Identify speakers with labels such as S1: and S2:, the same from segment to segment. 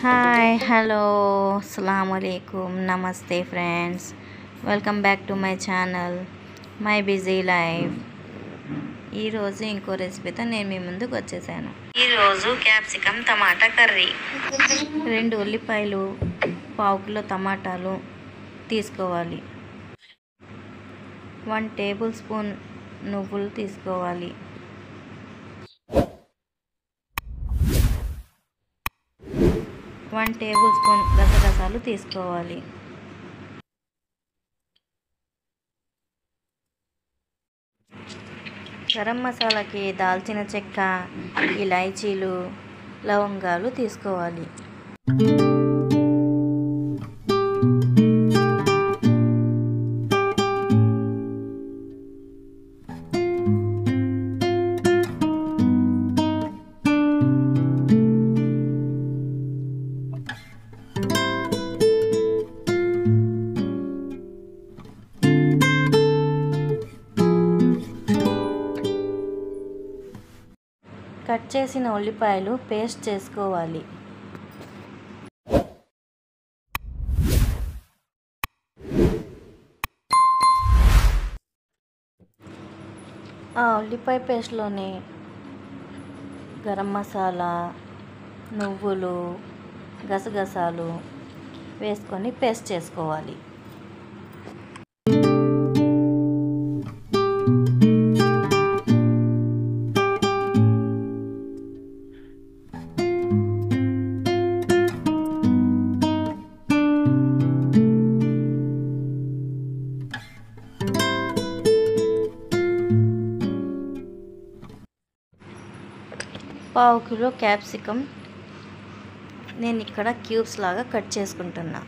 S1: Hi hello అస్సలాముఅలైకుం నమస్తే friends, welcome back to my channel my busy life. ఈరోజు ఇంకో రెసిపీతో నేను మీ ముందుకు వచ్చేసాను. ఈరోజు క్యాప్సికమ్ టమాటా కర్రీ. 2 ఉల్లిపాయలు, 1/2 కిలో టమాటాలు తీసుకోవాలి. 1 టేబుల్ స్పూన్ నువ్వులు తీసుకోవాలి. 1 టేబుల్ స్పూన్ గసగసాలు తీసుకోవాలి. గరం మసాలాకి దాల్చిన చెక్క, ఇలాచీలు, లవంగాలు తీసుకోవాలి. కట్ చేసిన ఉల్లిపాయలు పేస్ట్ చేసుకోవాలి. ఆ ఉల్లిపాయ పేస్ట్లోనే గరం మసాలా, నువ్వులు, గసగసాలు వేసుకొని పేస్ట్ చేసుకోవాలి. పావు కిలో క్యాప్సికమ్ నేను ఇక్కడ క్యూబ్స్ లాగా కట్ చేసుకుంటున్నా.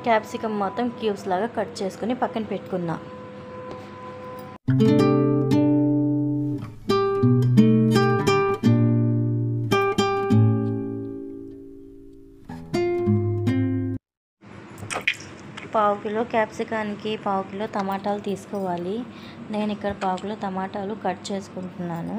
S1: క్యాప్సికమ్ మొత్తం క్యూబ్స్ లాగా కట్ చేసుకుని పక్కన పెట్టుకున్నా. పావు కిలో క్యాప్సికానికి 1/2 కిలో టమాటాలు తీసుకోవాలి. నేను ఇక్కడ 1/2 కిలో టమాటాలు కట్ చేసుకుంటున్నాను.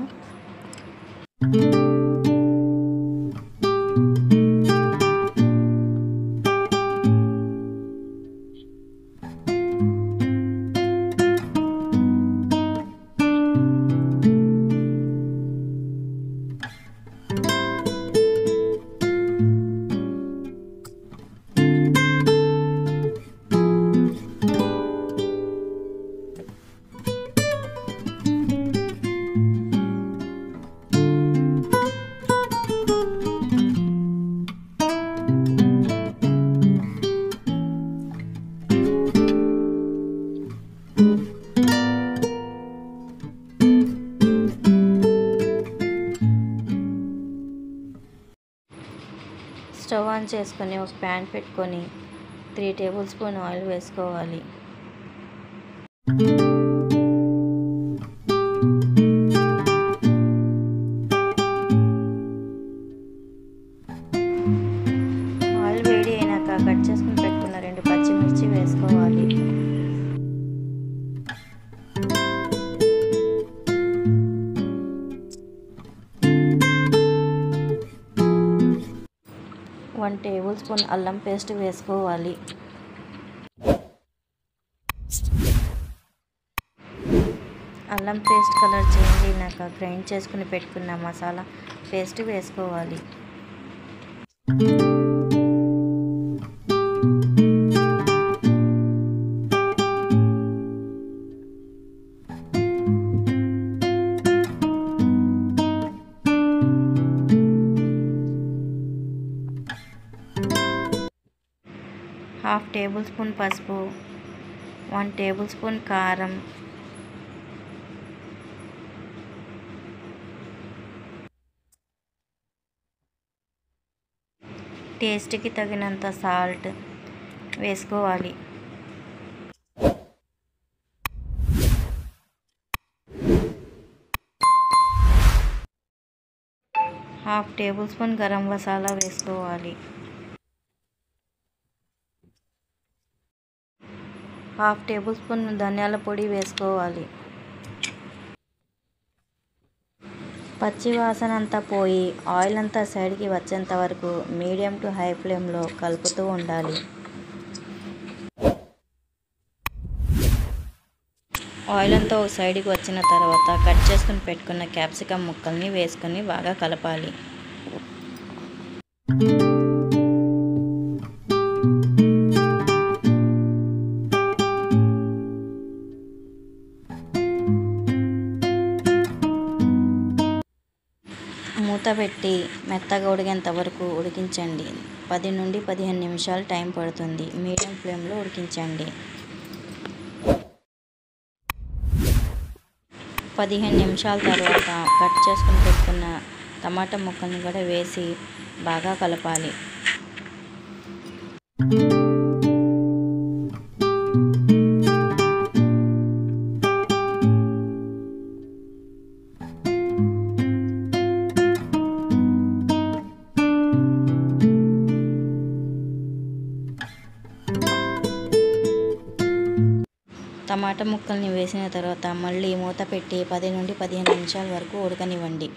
S1: స్టవ్ ఆన్ చేసుకొని ఒక ప్యాన్ పెట్టుకొని 3 టేబుల్ స్పూన్ ఆయిల్ వేసుకోవాలి. ఆయిల్ వేడి అయినాక కట్ చేసుకుని పెట్టుకున్న 2 పచ్చిమిర్చి వేసుకోవాలి. వన్ టేబుల్ స్పూన్ అల్లం పేస్ట్ వేసుకోవాలి. అల్లం పేస్ట్ కలర్ చేంజ్ అయినాక గ్రైండ్ చేసుకుని పెట్టుకున్న మసాలా పేస్ట్ వేసుకోవాలి. హాఫ్ టేబుల్ స్పూన్ పసుపు, 1 టేబుల్ స్పూన్ కారం, టేస్ట్కి తగినంత సాల్ట్ వేసుకోవాలి. Half tablespoon garam masala వేసుకోవాలి. హాఫ్ టేబుల్ స్పూన్ ధనియాల పొడి వేసుకోవాలి. పచ్చి వాసన అంతా పోయి ఆయిల్ అంతా సైడ్కి వచ్చేంత వరకు మీడియం టు హై ఫ్లేమ్లో కలుపుతూ ఉండాలి. ఆయిల్ అంతా ఒక సైడ్కి వచ్చిన తర్వాత కట్ చేసుకుని పెట్టుకున్న క్యాప్సికమ్ ముక్కల్ని వేసుకొని బాగా కలపాలి. మూత పెట్టి మెత్తగా ఉడికేంత వరకు ఉడికించండి. 10 నుండి 15 నిమిషాలు టైం పడుతుంది. మీడియం ఫ్లేమ్లో ఉడికించండి. 15 నిమిషాల తర్వాత కట్ చేసుకుని పెట్టుకున్న టమాటా ముక్కల్ని కూడా వేసి బాగా కలపాలి. టమాటా ముక్కల్ని వేసిన తర్వాత మళ్ళీ మూత పెట్టి 10 నుండి 15 నిమిషాల వరకు ఉడకనివ్వండి.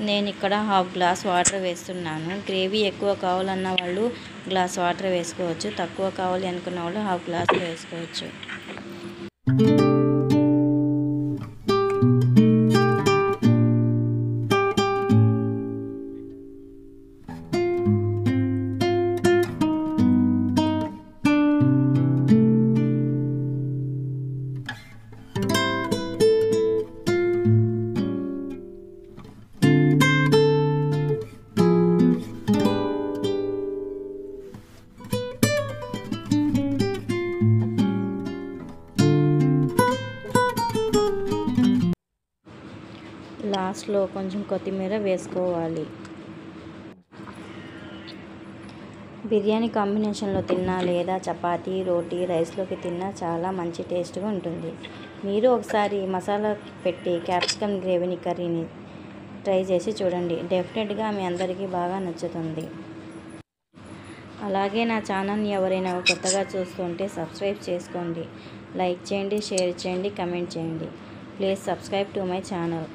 S1: నేను ఇక్కడ హాఫ్ గ్లాస్ వాటర్ వేస్తున్నాను. గ్రేవీ ఎక్కువ కావాలన్న వాళ్ళు గ్లాస్ వాటర్ వేసుకోవచ్చు. తక్కువ కావాలి అనుకున్న వాళ్ళు హాఫ్ గ్లాస్ వేసుకోవచ్చు. లాస్ట్లో కొంచెం కొత్తిమీర వేసుకోవాలి. బిర్యానీ కాంబినేషన్లో తిన్నా లేదా చపాతీ, రోటీ, రైస్లోకి తిన్నా చాలా మంచి టేస్ట్గా ఉంటుంది. మీరు ఒకసారి మసాలా పెట్టి క్యాప్సికమ్ గ్రేవీ కర్రీని ట్రై చేసి చూడండి. డెఫినెట్గా మీ అందరికీ బాగా నచ్చుతుంది. అలాగే నా ఛానల్ని ఎవరైనా కొత్తగా చూస్తుంటే సబ్స్క్రైబ్ చేసుకోండి. లైక్ చేయండి, షేర్ చేయండి, కమెంట్ చేయండి. Please subscribe to my channel.